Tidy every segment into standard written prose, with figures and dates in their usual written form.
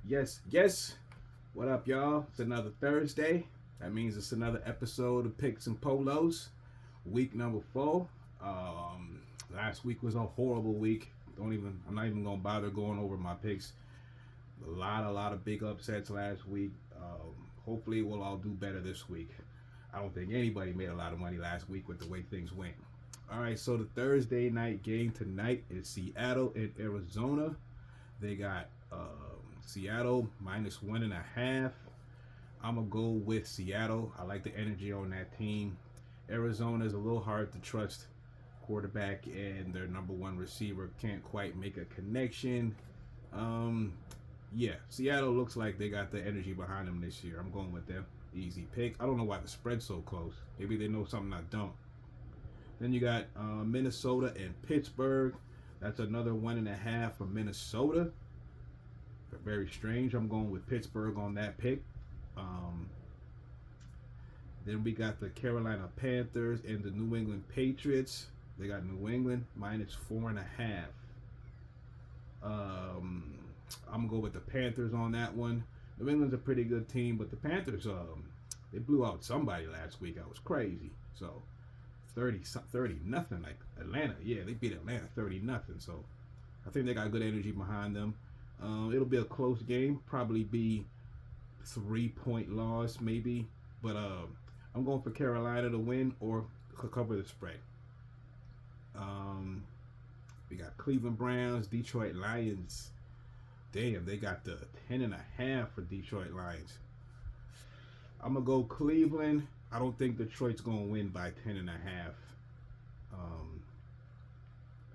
Yes, yes. What up, y'all? It's another Thursday. That means it's another episode of Picks and Polos, week number 4. Um, Last week was a horrible week. I'm not even gonna bother going over my picks. A lot of big upsets last week. Hopefully, we'll all do better this week. I don't think anybody made a lot of money last week with the way things went. All right, so the Thursday night game tonight is Seattle and Arizona. They got Seattle minus 1.5. I'm gonna go with Seattle. I like the energy on that team. Arizona is a little hard to trust. Quarterback and their number one receiver can't quite make a connection. Um, yeah, Seattle looks like they got the energy behind them this year. I'm going with them. Easy pick. I don't know why the spread's so close. Maybe they know something I don't. Then you got Minnesota and Pittsburgh. That's another 1.5 for Minnesota. Very strange. I'm going with Pittsburgh on that pick. Um, then we got the Carolina Panthers and the New England Patriots. They got New England minus 4.5. I'm gonna go with the Panthers on that one. New England's a pretty good team, but the Panthers, they blew out somebody last week. That was crazy. So 30 nothing, like Atlanta. Yeah, they beat Atlanta 30 nothing. So I think they got good energy behind them. It'll be a close game. Probably be 3-point loss maybe, but I'm going for Carolina to win or cover the spread. Um, we got Cleveland Browns, Detroit Lions. Damn, they got the 10.5 for Detroit Lions. I'm gonna go Cleveland. I don't think Detroit's gonna win by 10.5. Um,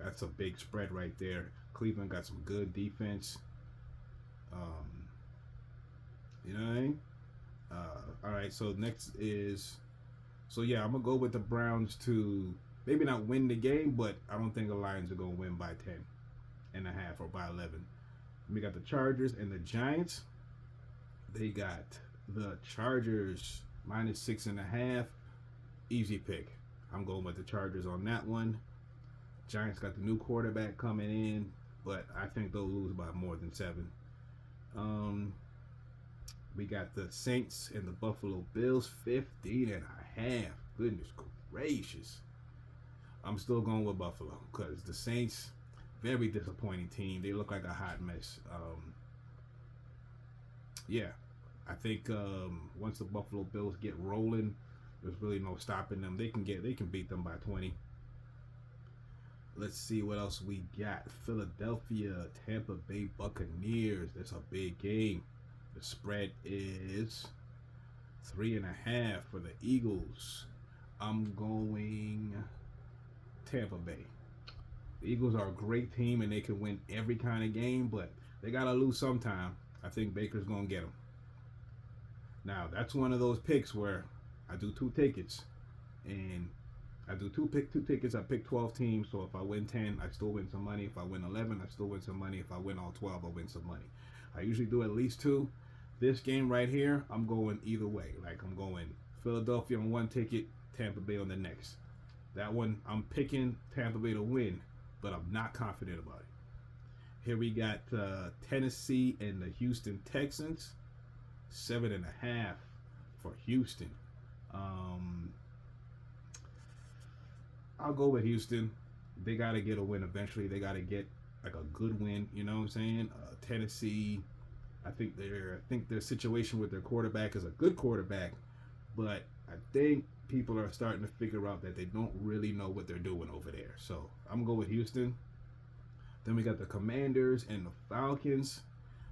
that's a big spread right there. Cleveland got some good defense. Um, you know what I mean? All right, so next is, so yeah, I'm gonna go with the Browns to maybe not win the game, but I don't think the Lions are gonna win by 10.5 or by 11. We got the Chargers and the Giants. They got the Chargers minus 6.5. Easy pick. I'm going with the Chargers on that one. Giants got the new quarterback coming in, but I think they'll lose by more than 7. We got the Saints and the Buffalo Bills, 15.5. Goodness gracious. I'm still going with Buffalo because the Saints, very disappointing team. They look like a hot mess. Yeah, I think once the Buffalo Bills get rolling, there's really no stopping them. They can beat them by 20. Let's see what else we got. Philadelphia, Tampa Bay Buccaneers. That's a big game. The spread is 3.5 for the Eagles. I'm going Tampa Bay. The Eagles are a great team and they can win every kind of game, but they gotta lose sometime. I think Baker's gonna get them. Now that's one of those picks where I do 2 tickets, and I do two tickets. I pick 12 teams, so if I win 10, I still win some money. If I win 11, I still win some money. If I win all 12, I win some money. I usually do at least 2. This game right here, I'm going either way. Like I'm going Philadelphia on one ticket, Tampa Bay on the next. That one, I'm picking Tampa Bay to win, but I'm not confident about it. Here we got Tennessee and the Houston Texans, 7.5 for Houston. I'll go with Houston. They got to get a win eventually. They got to get like a good win. You know what I'm saying? Tennessee, I think their situation with their quarterback is a good quarterback, but I think people are starting to figure out that they don't really know what they're doing over there. So I'm gonna go with Houston. Then we got the Commanders and the Falcons.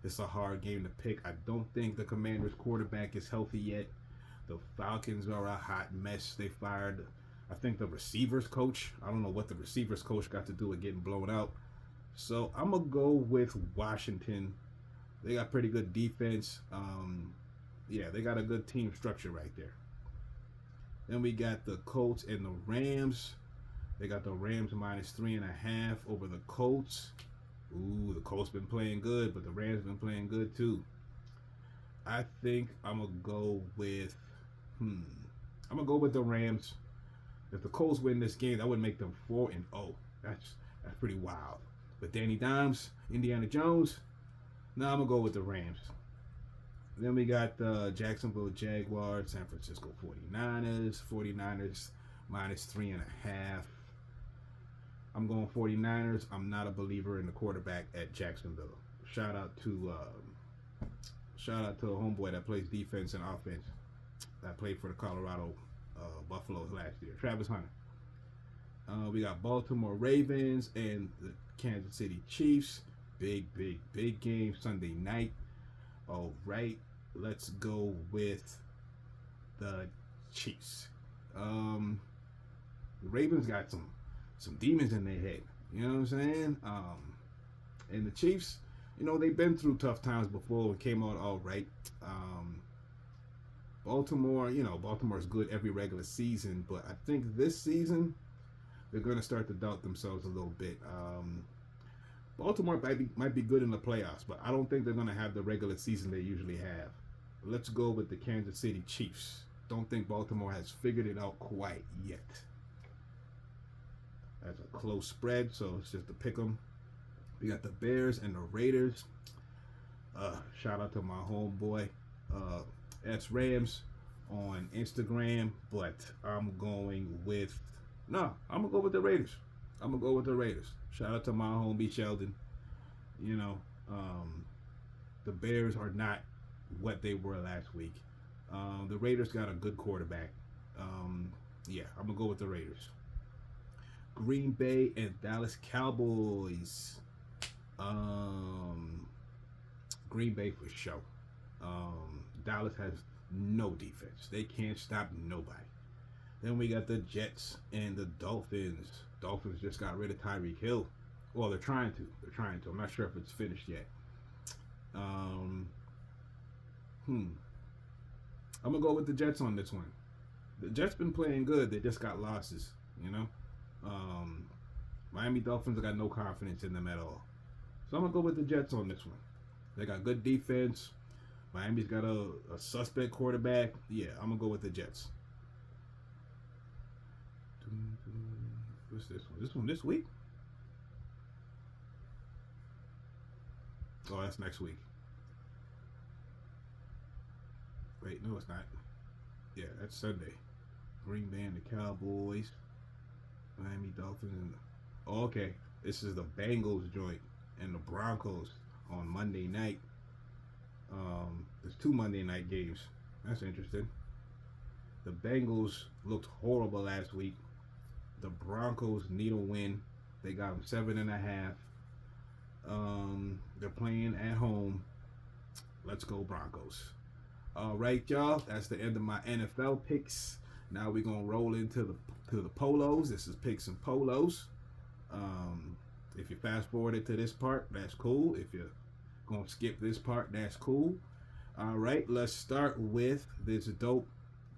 It's a hard game to pick. I don't think the Commanders quarterback is healthy yet. The Falcons are a hot mess. They fired, I think, the receivers coach. I don't know what the receivers coach got to do with getting blown out. So I'm gonna go with Washington. They got pretty good defense. Yeah, they got a good team structure right there. Then we got the Colts and the Rams. They got the Rams minus 3.5 over the Colts. Ooh, the Colts been playing good, but the Rams been playing good too. I think I'm gonna go with I'm gonna go with the Rams. If the Colts win this game, that would make them 4-0. That's pretty wild. But Danny Dimes, Indiana Jones, Now I'm gonna go with the Rams. Then we got the Jacksonville Jaguars, San Francisco 49ers. 49ers minus 3.5. I'm going 49ers. I'm not a believer in the quarterback at Jacksonville. Shout out to shout out to a homeboy that plays defense and offense that played for the Colorado Buffaloes last year, Travis Hunter. We got Baltimore Ravens and the Kansas City Chiefs. Big game Sunday night. All right, let's go with the Chiefs. The Ravens got some demons in their head. You know what I'm saying? And the Chiefs, they've been through tough times before and came out all right. Baltimore, Baltimore's good every regular season, but I think this season they're going to start to doubt themselves a little bit. Baltimore might be good in the playoffs, but I don't think they're going to have the regular season they usually have. Let's go with the Kansas City Chiefs. Don't think Baltimore has figured it out quite yet. That's a close spread, so it's just to pick them. We got the Bears and the Raiders. Shout out to my homeboy, S Rams on Instagram, but I'm going with I'm gonna go with the Raiders. I'm gonna go with the Raiders. Shout out to my homie Sheldon. You know, the Bears are not what they were last week. The Raiders got a good quarterback. Yeah, I'm gonna go with the Raiders. Green Bay and Dallas Cowboys. Green Bay for sure. Dallas has no defense. They can't stop nobody. Then we got the Jets and the Dolphins. Dolphins just got rid of Tyreek Hill. Well, they're trying to. I'm not sure if it's finished yet. I'm gonna go with the Jets on this one. The Jets been playing good. They just got losses. Miami Dolphins got no confidence in them at all. So I'm gonna go with the Jets on this one. They got good defense. Miami's got a suspect quarterback. Yeah, I'm gonna go with the Jets. What's this one? This one this week? Oh, that's next week. Wait, no, it's not. Yeah, that's Sunday. Green Bay and the Cowboys. Miami Dolphins and okay. This is the Bengals joint and the Broncos on Monday night. There's 2 Monday night games. That's interesting. The Bengals looked horrible last week. The Broncos need a win. They got them 7.5. They're playing at home. Let's go Broncos. All right, y'all. That's the end of my NFL picks. Now we're gonna roll into the polos. This is picks and polos. If you fast forwarded to this part, that's cool. If you're gonna skip this part, that's cool. All right, let's start with this dope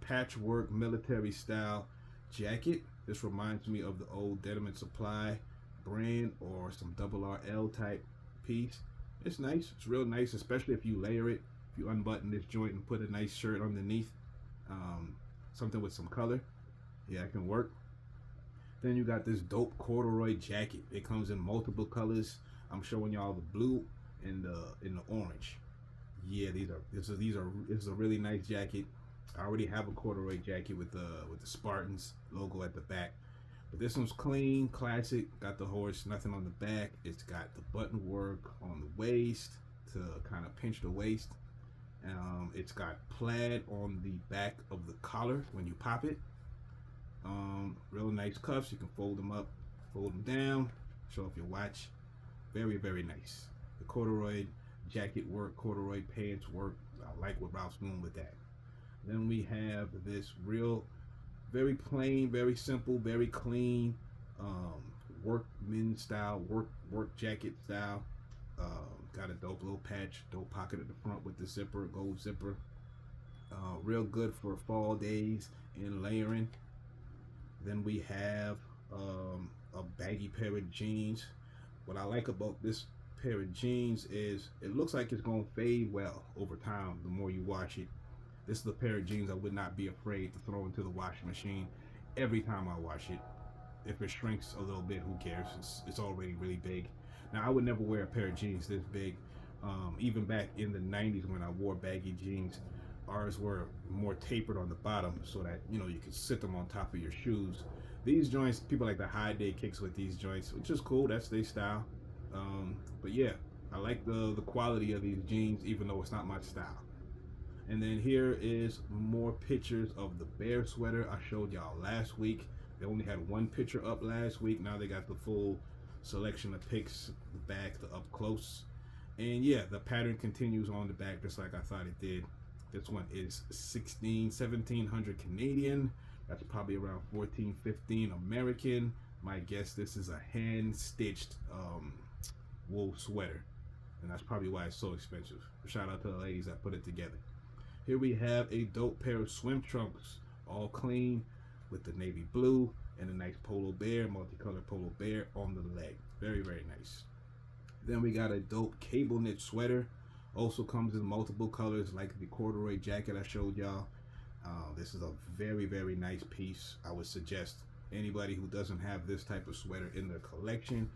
patchwork military style jacket. This reminds me of the old Denim and Supply brand or some RRL type piece. It's nice. It's real nice, especially if you layer it. If you unbutton this joint and put a nice shirt underneath, something with some color, yeah, it can work. Then you got this dope corduroy jacket. It comes in multiple colors. I'm showing y'all the blue and the orange. Yeah, this is a really nice jacket. I already have a corduroy jacket with the Spartans logo at the back, but this one's clean, classic. Got the horse, nothing on the back. It's got the button work on the waist to kind of pinch the waist. It's got plaid on the back of the collar when you pop it. Real nice cuffs. You can fold them up, fold them down, show off your watch. Very, very nice. The corduroy jacket work, corduroy pants work. I like what Ralph's doing with that. Then we have this real, very plain, very simple, very clean, workman style, work jacket style. Got a dope little patch, dope pocket at the front with the zipper, gold zipper. Real good for fall days and layering. Then we have a baggy pair of jeans. What I like about this pair of jeans is it looks like it's gonna fade well over time the more you wash it. This is a pair of jeans I would not be afraid to throw into the washing machine every time I wash it. If it shrinks a little bit, who cares? It's already really big. Now I would never wear a pair of jeans this big Even back in the 90s when I wore baggy jeans, ours were more tapered on the bottom so that you could sit them on top of your shoes. These joints, people like the high day kicks with these joints, which is cool. That's their style. But yeah, I like the quality of these jeans, even though it's not my style. And then here is more pictures of the bear sweater I showed y'all last week. They only had one picture up last week. Now they got the full selection of pics, the back, the up close. And yeah, the pattern continues on the back just like I thought it did. This one is 1700 Canadian. That's probably around 1415 American. My guess this is a hand stitched wool sweater. And that's probably why it's so expensive. Shout out to the ladies that put it together. Here we have a dope pair of swim trunks, all clean with the navy blue and a nice polo bear, multicolored polo bear on the leg. Very, very nice. Then we got a dope cable knit sweater. Also comes in multiple colors like the corduroy jacket I showed y'all. This is a very, very nice piece. I would suggest anybody who doesn't have this type of sweater in their collection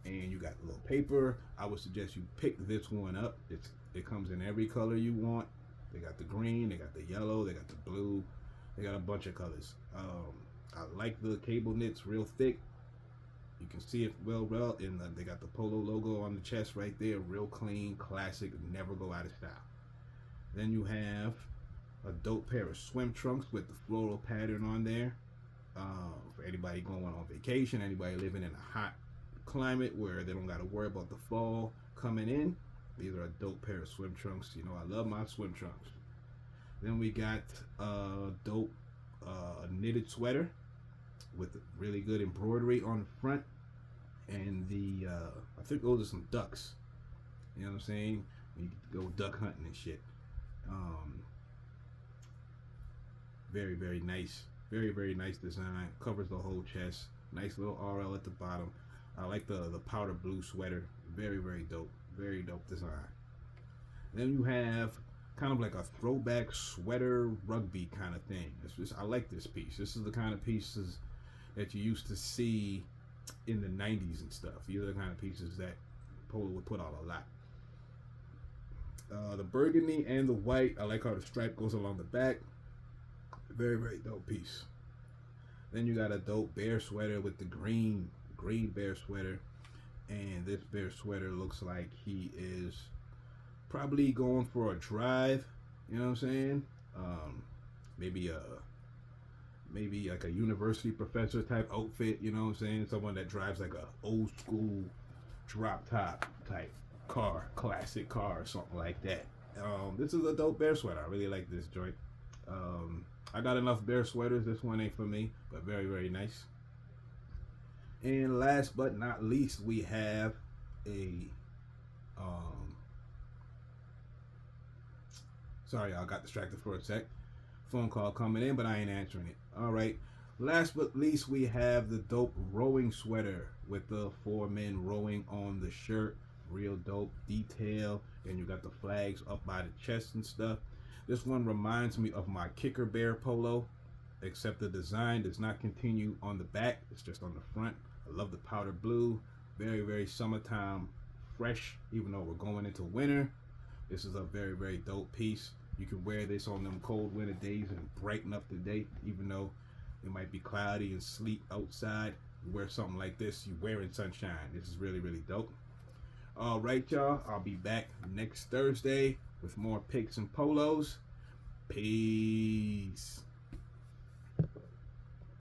and you got a little paper, I would suggest you pick this one up. It comes in every color you want. They got the green, they got the yellow, they got the blue, they got a bunch of colors. I like the cable knits, real thick. You can see it well, and they got the Polo logo on the chest right there, real clean, classic, never go out of style. Then you have a dope pair of swim trunks with the floral pattern on there. For anybody going on vacation, anybody living in a hot climate where they don't got to worry about the fall coming in. These are a dope pair of swim trunks. I love my swim trunks. Then we got a dope knitted sweater with really good embroidery on the front. And I think those are some ducks. You know what I'm saying? You can go duck hunting and shit. Very, very nice. Very, very nice design. Covers the whole chest. Nice little RL at the bottom. I like the powder blue sweater. Very, very dope. Very dope design. Then you have kind of like a throwback sweater rugby kind of thing. I like this piece. This is the kind of pieces that you used to see in the 90s and stuff. These are the kind of pieces that Polo would put out a lot. The burgundy and the white, I like how the stripe goes along the back. Very, very dope piece. Then you got a dope bear sweater with the green bear sweater. And this bear sweater looks like he is probably going for a drive. You know what I'm saying? Maybe like a university professor type outfit. You know what I'm saying? Someone that drives like a old school drop top type car, classic car or something like that. This is a dope bear sweater. I really like this joint. I got enough bear sweaters. This one ain't for me, but very, very nice. And last but not least, we have a sorry, I got distracted for a sec. Phone call coming in, but I ain't answering it. All right. Last but least, we have the dope rowing sweater with the 4 men rowing on the shirt. Real dope detail. And you got the flags up by the chest and stuff. This one reminds me of my Kicker Bear polo, except the design does not continue on the back. It's just on the front. I love the powder blue. Very, very summertime fresh, even though we're going into winter. This is a very, very dope piece. You can wear this on them cold winter days and brighten up the day, even though it might be cloudy and sleet outside. You wear something like this, you wearing sunshine. This is really, really dope. All right, y'all. I'll be back next Thursday with more pics and polos. Peace.